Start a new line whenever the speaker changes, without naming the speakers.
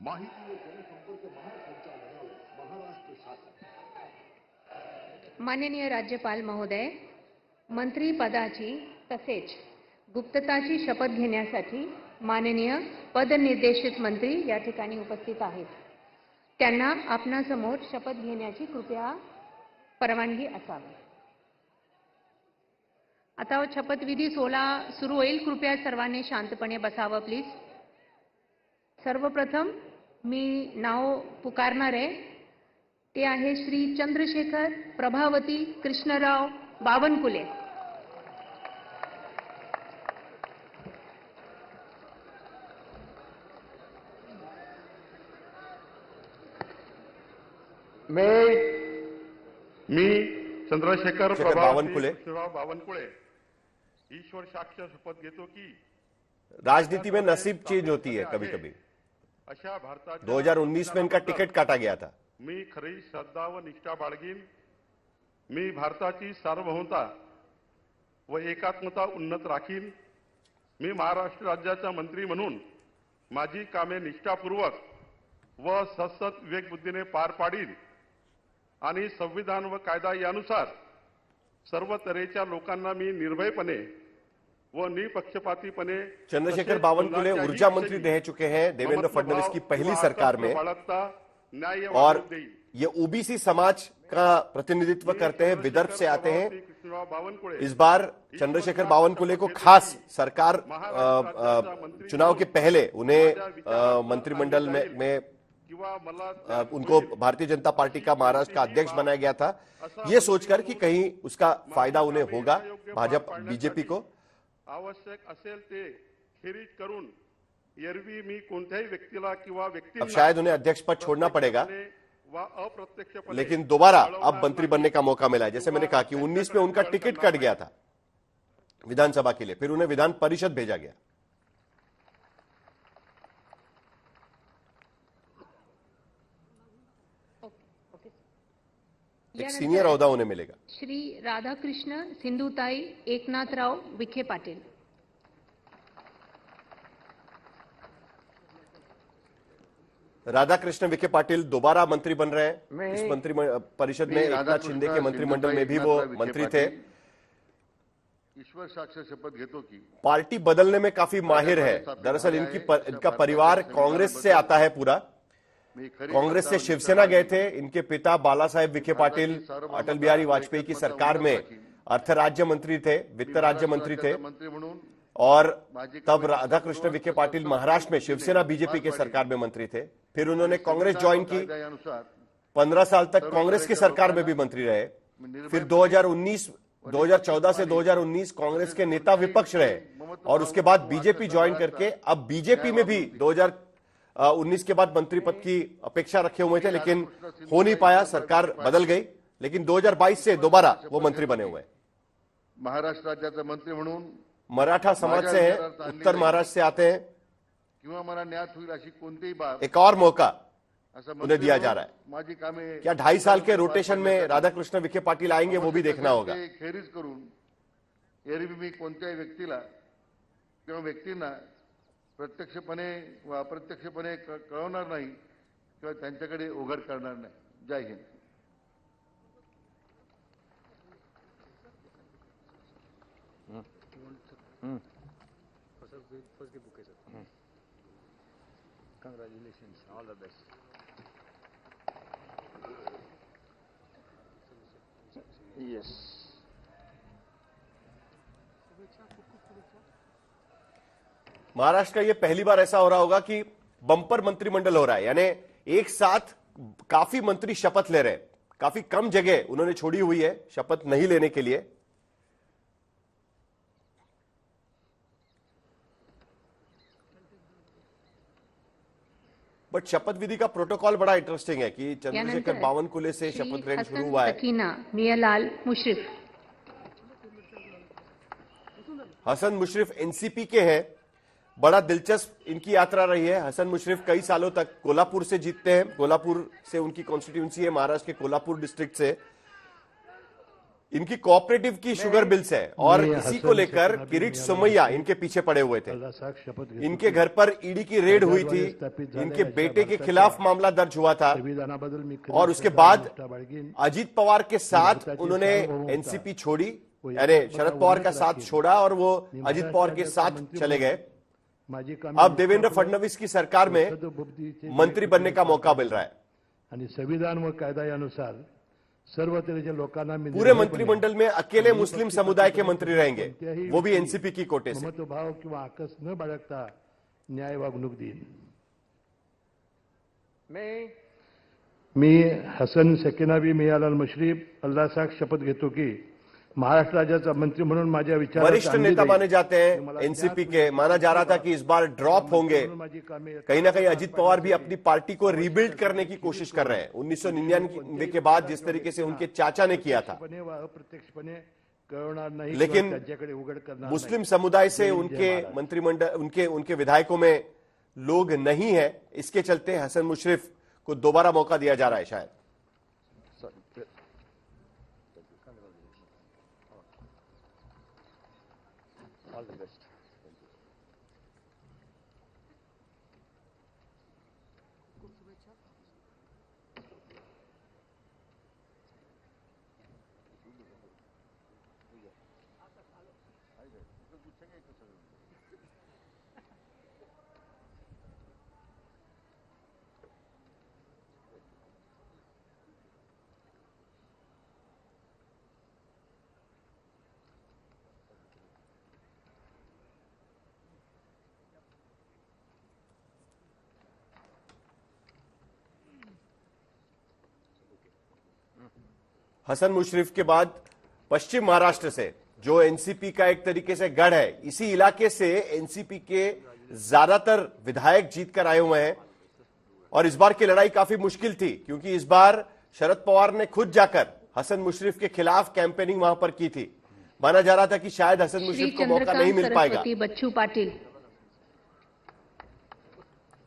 माहिती व जनसंपर्क महासंचालनालय महाराष्ट्र शासन.
माननीय राज्यपाल महोदय, मंत्री पदाची तसेच गुप्तताची शपथ घेण्यासाठी माननीय पदनिर्देशित मंत्री या ठिकाणी उपस्थित आहेत. त्यांना आपणासमोर शपथ घेण्याची कृपया परवानगी असावी. आता शपथविधी सोहळा सुरू होईल. कृपया सर्वांनी शांतपणे बसावं प्लीज. सर्वप्रथम मी नाव पुकारणार आहे ते आहे श्री चंद्रशेखर प्रभावती कृष्णराव बावनकुले.
मी चंद्रशेखर
बावनकुले
बावनकुळे ईश्वर साक्ष शपथ घेतो की
राजनीति में नसीब चेंज होती है कभी कभी.
अशा भारताच्या
2019 में इनका टिकट काटा गया था.
मी खरी श्रद्धा व निष्ठा बाळगीन. मी भारताची सार्वभौमता व एकात्मता उन्नत राखीन. मी महाराष्ट्र राज्याचा मंत्री म्हणून माझी कामे निष्ठापूर्वक व सतत विवेकबुद्धीने पार पाडीन आणि संविधान व कायदा यानुसार सर्व तऱ्हेच्या लोकांना मी निर्भयपणे व निपक्षपातीपने.
चंद्रशेखर बावनकुले ऊर्जा मंत्री रह चुके हैं देवेंद्र फडणवीस की पहली सरकार में और ये ओबीसी समाज का प्रतिनिधित्व करते हैं, विदर्भ से आते हैं. इस बार चंद्रशेखर बावनकुले को खास सरकार चुनाव के पहले उन्हें मंत्रिमंडल में उनको भारतीय जनता पार्टी का महाराष्ट्र का अध्यक्ष बनाया गया था, ये सोचकर कि कहीं उसका फायदा उन्हें होगा भाजपा बीजेपी को.
आवश्यक असेल ते खेरीज करून एरवी मी कोणत्याही व्यक्तीला किंवा
अब शायद उन्हें अध्यक्ष पद छोड़ना पड़ेगा, लेकिन दोबारा अब मंत्री बनने का मौका मिला है. जैसे मैंने कहा कि 19 में उनका टिकट कट गया था विधानसभा के लिए, फिर उन्हें विधान परिषद भेजा गया. एक सीनियर औहदा उन्हें मिलेगा.
श्री राधाकृष्ण सिंधुताई एकनाथराव विखे पाटील.
राधाकृष्ण विखे पाटिल दोबारा मंत्री बन रहे हैं इस मंत्री परिषद में. एकनाथ शिंदे के मंत्रिमंडल में भी वो मंत्री थे.
ईश्वर साक्ष शपथ घेतो की
पार्टी बदलने में काफी माहिर है. दरअसल इनका परिवार कांग्रेस से आता है पूरा. कांग्रेस से शिवसेना गए थे. इनके पिता बाला साहेब विखे पाटिल अटल बिहारी वाजपेयी की सरकार में अर्थ राज्य मंत्री थे, वित्त राज्य मंत्री थे. और तब राधाकृष्ण विखे पाटिल महाराष्ट्र में शिवसेना बीजेपी के सरकार में मंत्री थे. फिर उन्होंने कांग्रेस ज्वाइन की. 15 साल तक कांग्रेस की सरकार में भी मंत्री रहे. फिर 2014 से 2019 कांग्रेस के नेता विपक्ष रहे और उसके बाद बीजेपी ज्वाइन करके अब बीजेपी में भी 2019 के बाद मंत्री पद की अपेक्षा रखे हुए थे, लेकिन हो नहीं पाया, सरकार बदल गई. लेकिन 2022 से दोबारा वो मंत्री बने हुए.
महाराष्ट्र राज्याचा मंत्री म्हणून
मराठा समाज से हैं, उत्तर महाराष्ट्र से आते हैं.
किंवा मला न्याय होईल अशी कोणतीही बाब
एक और मौका उन्हें दिया जा रहा है.
माझी कामे
क्या 2.5 साल के रोटेशन में राधाकृष्ण विखे पाटिल आएंगे, वो भी देखना होगा.
खेरीज करून एरवी मी कोणत्याही व्यक्तीला किंवा व्यक्तींना प्रत्यक्षपणे व अप्रत्यक्षपणे कळवणार नाही किंवा त्यांच्याकडे उघड करणार नाही. जय Hind.
Congratulations, all the best.
Yes.
Maharashtra का ये पहली बार ऐसा हो रहा होगा कि बंपर मंत्रिमंडल हो रहा है, यानी एक साथ काफी मंत्री शपथ ले रहे हैं. काफी कम जगह उन्होंने छोड़ी हुई है शपथ नहीं लेने के लिए. बट शपथ विधि का प्रोटोकॉल बड़ा इंटरेस्टिंग है कि चंद्रशेखर बावनकुले से शपथ ग्रहण शुरू हुआ है.
मियालाल मुशरिफ.
हसन मुशरिफ एनसीपी के हैं. बड़ा दिलचस्प इनकी यात्रा रही है. हसन मुशरिफ कई सालों तक कोल्हापुर से जीतते हैं. कोल्हापुर से उनकी कॉन्स्टिट्यूंसी है, महाराष्ट्र के कोल्हापुर डिस्ट्रिक्ट से. इनकी कोऑपरेटिव की शुगर मिल्स है और
मैं
इसी
हसन
को लेकर
शेख नबी
किरीट
मियां
सोमैया इनके पीछे पड़े हुए थे।
अल्लाह साख शपथ घेतो
इनके
की
घर पर ईडी की रेड हुई थी,
स्थापित
इनके
झालेल्या
बेटे के
भारताच्या
खिलाफ मामला दर्ज हुआ था
संविधानाबद्दल मी खरी
और उसके
श्रद्धा
बाद
निष्ठा बाळगीन।
अजीत पवार के साथ
भारताची
उन्होंने
सार्वभौमता
एनसीपी छोड़ी,
वो
यानी
एक
शरद
बड़ा
पवार का
उल्लेख
साथ
रखी।
छोड़ा और वो
मी
अजित
महाराष्ट्र
पवार के
राज्याचा
साथ
मंत्री
चले
म्हणून
गए।
माझी कामे
अब देवेंद्र
निष्ठापूर्वक
फडणवीस की सरकार में
सद्बुद्धीचे
मंत्री बनने का मौका मिल रहा है।
आणि संविधान व कायदा यानुसार सर्व तऱ्हेच्या लोकांना मी
पूरे
निर्भयपणे
मंत्रिमंडल में अकेले मुस्लिम समुदाय के मंत्री रहेंगे, वो भी एनसीपी की कोटे से।
ममत्वभाव किंवा आकस न बाळगता न्याय वागणूक देईन। मी हसन सेकिनाबी मियालाल मुश्रीफ अल्लाह साख शपथ घेतो की महाराष्ट्र राज्याचा मंत्री म्हणून माझ्या विचारात
वरिष्ठ नेता माने जाते हैं एनसीपी के। माना जा रहा था कि इस बार ड्रॉप होंगे। कहीं ना कहीं अजित पवार भी अपनी पार्टी को रीबिल्ड करने की कोशिश कर रहे हैं। 1999 के बाद जिस तरीके से उनके चाचा ने किया था,
अप्रत्यक्षपणे कळवणार नाही,
लेकिन
त्यांच्याकडे उघड करणार
मुस्लिम समुदाय से उनके मंत्रिमंडल उनके विधायकों में लोग नहीं है। इसके चलते हसन मुशर्रफ को दोबारा मौका दिया जा रहा है शायद।
All the best.
Hasan Musharraf के बाद पश्चिम महाराष्ट्र से जो एनसीपी का एक तरीके से गढ़ है, इसी इलाके से एनसीपी के ज्यादातर विधायक जीतकर आए हुए हैं और इस बार की लड़ाई काफी मुश्किल थी क्योंकि इस बार शरद पवार ने खुद जाकर हसन मुशर्रफ के खिलाफ कैंपेनिंग वहां पर की थी। माना जा रहा था कि शायद हसन
श्री
मुशर्रफ को मौका नहीं
चंद्रकांत
मिल पाएगा।
सरस्वती बच्चू पाटील।